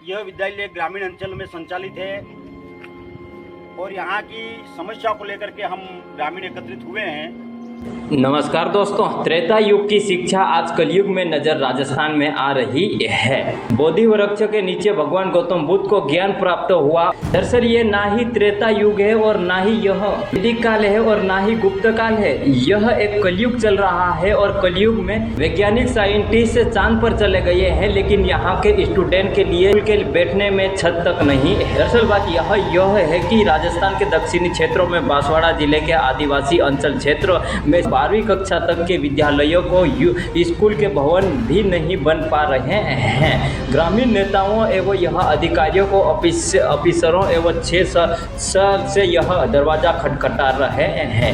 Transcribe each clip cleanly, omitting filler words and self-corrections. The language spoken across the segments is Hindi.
यह विद्यालय ग्रामीण अंचल में संचालित है और यहाँ की समस्या को लेकर के हम ग्रामीण एकत्रित हुए हैं। नमस्कार दोस्तों, त्रेता युग की शिक्षा आज कलयुग में नजर राजस्थान में आ रही है। बोधि वृक्ष के नीचे भगवान गौतम बुद्ध को ज्ञान प्राप्त हुआ। दरअसल ये ना ही त्रेता युग है और ना ही यह वैदिक काल है और ना ही गुप्त काल है। यह एक कलयुग चल रहा है और कलयुग में वैज्ञानिक साइंटिस्ट चांद पर चले गए हैं, लेकिन यहाँ के स्टूडेंट के लिए के बैठने में छत तक नहीं है। दरअसल बात यह है कि राजस्थान के दक्षिणी क्षेत्रों में बांसवाड़ा जिले के आदिवासी अंचल क्षेत्र में 12वीं कक्षा तक के विद्यालयों को स्कूल के भवन भी नहीं बन पा रहे हैं। ग्रामीण नेताओं एवं यह अधिकारियों को ऑफिसरों एवं 6 साल से यह दरवाज़ा खटखटा रहे हैं,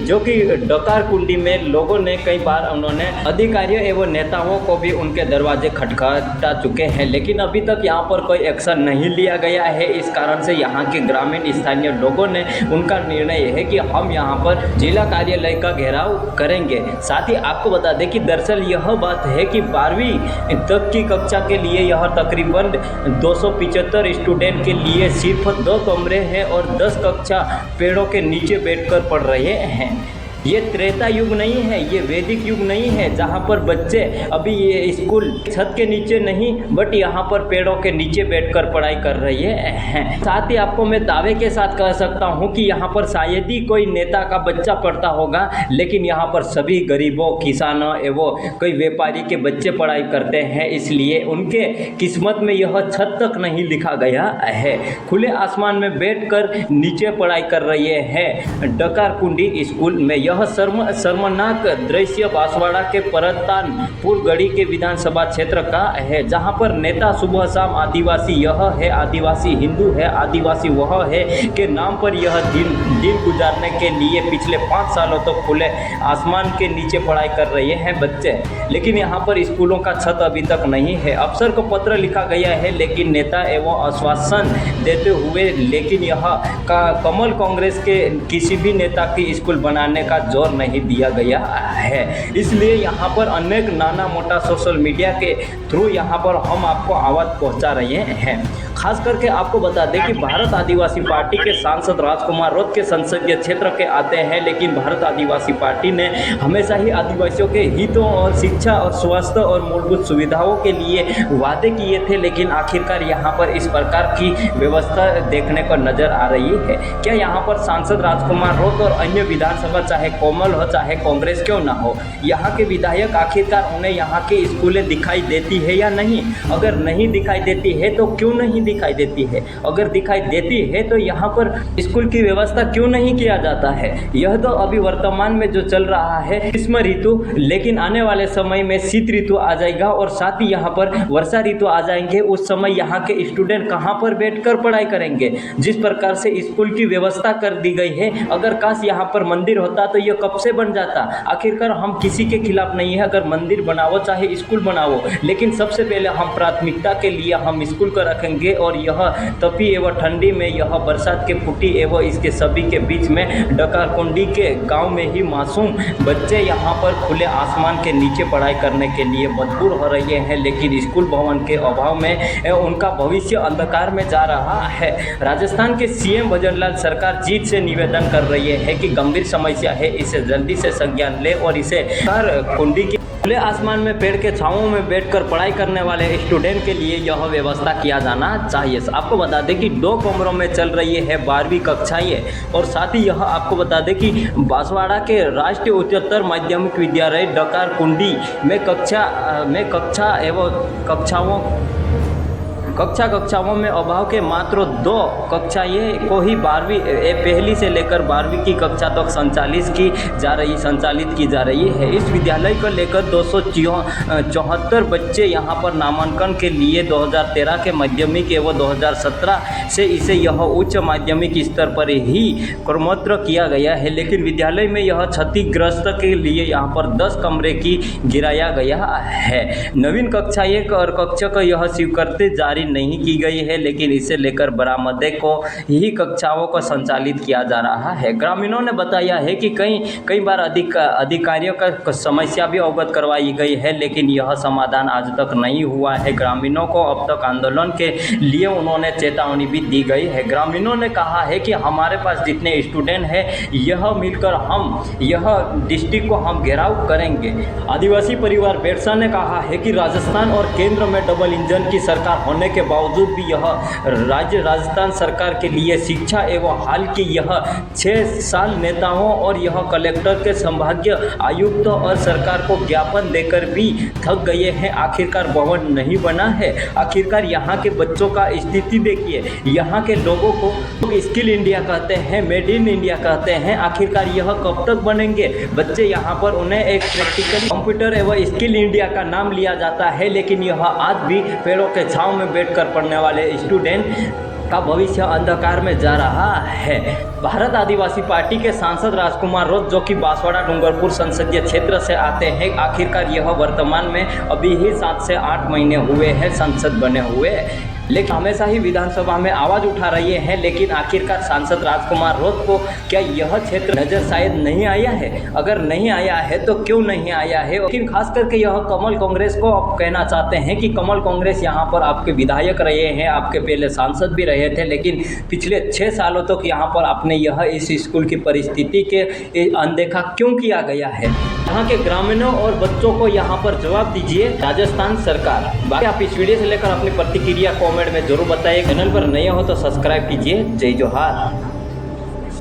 जो कि डकार कुंडी में लोगों ने कई बार उन्होंने अधिकारियों एवं नेताओं को भी उनके दरवाजे खटखटा चुके हैं, लेकिन अभी तक यहाँ पर कोई एक्शन नहीं लिया गया है। इस कारण से यहाँ के ग्रामीण स्थानीय लोगों ने उनका निर्णय है कि हम यहाँ पर जिला कार्यालय का घेराव करेंगे। साथ ही आपको बता दें कि दरअसल यह बात है कि 12वीं तक की कक्षा के लिए यह तकरीबन 275 स्टूडेंट के लिए सिर्फ 2 कमरे हैं और 10 कक्षा पेड़ों के नीचे बैठकर पढ़ रहे हैं। ये त्रेता युग नहीं है, ये वैदिक युग नहीं है, जहाँ पर बच्चे अभी ये स्कूल छत के नीचे नहीं बट यहाँ पर पेड़ों के नीचे बैठकर पढ़ाई कर रहे हैं। साथ ही आपको मैं दावे के साथ कह सकता हूँ कि यहाँ पर शायद ही कोई नेता का बच्चा पढ़ता होगा, लेकिन यहाँ पर सभी गरीबों, किसानों एवं कोई व्यापारी के बच्चे पढ़ाई करते हैं, इसलिए उनके किस्मत में यह छत तक नहीं लिखा गया है। खुले आसमान में बैठकर नीचे पढ़ाई कर रहे हैं डकार कुंडी स्कूल में। यह शर्मनाक दृश्य बांसवाड़ा के परतानपुर गढ़ी के विधानसभा क्षेत्र का है, जहां पर नेता सुबह शाम आदिवासी यह है, आदिवासी हिंदू है, आदिवासी वह है के नाम पर यह दिन गुजारने के लिए पिछले 5 सालों तक खुले आसमान के नीचे पढ़ाई कर रहे हैं बच्चे। लेकिन यहाँ पर स्कूलों का छत अभी तक नहीं है। अफसर को पत्र लिखा गया है, लेकिन नेता एवं आश्वासन देते हुए, लेकिन यह कमल कांग्रेस के किसी भी नेता की स्कूल बनाने का जोर नहीं दिया गया है। इसलिए यहाँ पर अनेक नाना मोटा सोशल मीडिया के थ्रू यहाँ पर हम आपको आवाज़ पहुँचा रहे हैं। खास करके आपको बता दें कि भारत आदिवासी पार्टी के सांसद राजकुमार रोत के संसदीय क्षेत्र के आते हैं, लेकिन भारत आदिवासी पार्टी ने हमेशा ही आदिवासियों के हितों और शिक्षा और स्वास्थ्य और मूलभूत सुविधाओं के लिए वादे किए थे, लेकिन आखिरकार यहाँ पर इस प्रकार की व्यवस्था देखने को नजर आ रही है। क्या यहाँ पर सांसद राजकुमार रोत और अन्य विधानसभा, चाहे कोमल हो चाहे कांग्रेस क्यों ना हो, यहाँ के विधायक आखिरकार उन्हें यहाँ की स्कूलें दिखाई देती है या नहीं? अगर नहीं दिखाई देती है तो क्यों नहीं दिखाई देती है? अगर दिखाई देती है तो यहाँ पर स्कूल की व्यवस्था क्यों नहीं किया जाता है? यह तो अभी वर्तमान में जो चल रहा है ग्रीष्म ऋतु, लेकिन आने वाले समय में शीत ऋतु आ जाएगा और साथ ही यहाँ पर वर्षा ऋतु आ जाएंगे। उस समय यहाँ के स्टूडेंट कहाँ पर बैठकर पढ़ाई करेंगे? जिस प्रकार से स्कूल की व्यवस्था कर दी गई है, अगर काश यहाँ पर मंदिर होता तो यह कब से बन जाता। आखिरकार हम किसी के खिलाफ नहीं है, अगर मंदिर बनाओ चाहे स्कूल बनाओ, लेकिन सबसे पहले हम प्राथमिकता के लिए हम स्कूल को रखेंगे। और यह तपी एवं ठंडी में, यह बरसात के फुटी एवं इसके सभी के बीच में डकार कुंडी के गांव में ही मासूम बच्चे यहाँ पर खुले आसमान के नीचे पढ़ाई करने के लिए मजबूर हो रहे हैं, लेकिन स्कूल भवन के अभाव में उनका भविष्य अंधकार में जा रहा है। राजस्थान के सीएम भजनलाल सरकार जीत से निवेदन कर रही है कि गंभीर समस्या है, इसे जल्दी से संज्ञान ले और इसे कुंडी की खुले आसमान में पेड़ के छांवों में बैठकर पढ़ाई करने वाले स्टूडेंट के लिए यह व्यवस्था किया जाना चाहिए। आपको बता दें कि 2 कमरों में चल रही है 12वीं कक्षाएँ और साथ ही यह आपको बता दें कि बांसवाड़ा के राष्ट्रीय उच्चतर माध्यमिक विद्यालय डकार कुंडी में कक्षा एवं कक्षाओं में अभाव के मात्र 2 कक्षाएँ को ही 12वीं पहली से लेकर 12वीं की कक्षा तक संचालित की जा रही है। इस विद्यालय को लेकर 274 बच्चे यहाँ पर नामांकन के लिए 2013 के माध्यमिक एवं 2017 से इसे यह उच्च माध्यमिक स्तर पर ही क्रमोत्तर किया गया है, लेकिन विद्यालय में यह क्षतिग्रस्त के लिए यहाँ पर 10 कमरे की गिराया गया है। नवीन कक्षाएँ और कक्षा को यह स्वीकृति जारी जारी नहीं की गई है, लेकिन इसे लेकर बरामदे को ही कक्षाओं को संचालित किया जा रहा है। ग्रामीणों ने बताया है कि कई बार अधिकारियों का समस्या भी अवगत करवाई गई है, लेकिन यह समाधान आज तक नहीं हुआ है। ग्रामीणों को अब तक आंदोलन के लिए उन्होंने चेतावनी भी दी गई है। ग्रामीणों ने कहा है कि हमारे पास जितने स्टूडेंट हैं, यह मिलकर हम यह डिस्ट्रिक्ट को हम घेराव करेंगे। आदिवासी परिवार बेरसा ने कहा है कि राजस्थान और केंद्र में डबल इंजन की सरकार होने के बावजूद भी यह राज्य राजस्थान सरकार के लिए शिक्षा एवं हाल की यह 6 साल नेताओं और यह कलेक्टर के संभागीय आयुक्त और सरकार को ज्ञापन देकर भी थक गए हैं। आखिरकार भवन नहीं बना है। आखिरकार यहाँ के बच्चों का स्थिति देखिए। यहाँ के लोगों को स्किल इंडिया कहते हैं, मेड इन इंडिया कहते हैं। आखिरकार यह कब तक बनेंगे बच्चे? यहाँ पर उन्हें एक प्रैक्टिकल कंप्यूटर एवं स्किल इंडिया का नाम लिया जाता है, लेकिन यह आज भी पेड़ों के छांव में बैठकर पढ़ने वाले स्टूडेंट का भविष्य अंधकार में जा रहा है। भारत आदिवासी पार्टी के सांसद राजकुमार रोत, जो कि बांसवाड़ा डूंगरपुर संसदीय क्षेत्र से आते हैं, आखिरकार यह वर्तमान में अभी ही 7 से 8 महीने हुए हैं संसद बने हुए, लेकिन हमेशा ही विधानसभा में आवाज़ उठा रहे हैं। लेकिन आखिरकार सांसद राजकुमार रोत को क्या यह क्षेत्र नज़र शायद नहीं आया है? अगर नहीं आया है तो क्यों नहीं आया है? लेकिन खास करके यह कमल कांग्रेस को आप कहना चाहते हैं कि कमल कांग्रेस यहाँ पर आपके विधायक रहे हैं, आपके पहले सांसद भी रहे थे, लेकिन पिछले 6 सालों तक यहाँ पर आपने यह इस स्कूल की परिस्थिति के अनदेखा क्यों किया गया है? यहाँ के ग्रामीणों और बच्चों को यहाँ पर जवाब दीजिए राजस्थान सरकार। बाकी आप इस वीडियो से लेकर अपनी प्रतिक्रिया कमेंट में जरूर बताइए। चैनल पर नए हो तो सब्सक्राइब कीजिए। जय जोहार।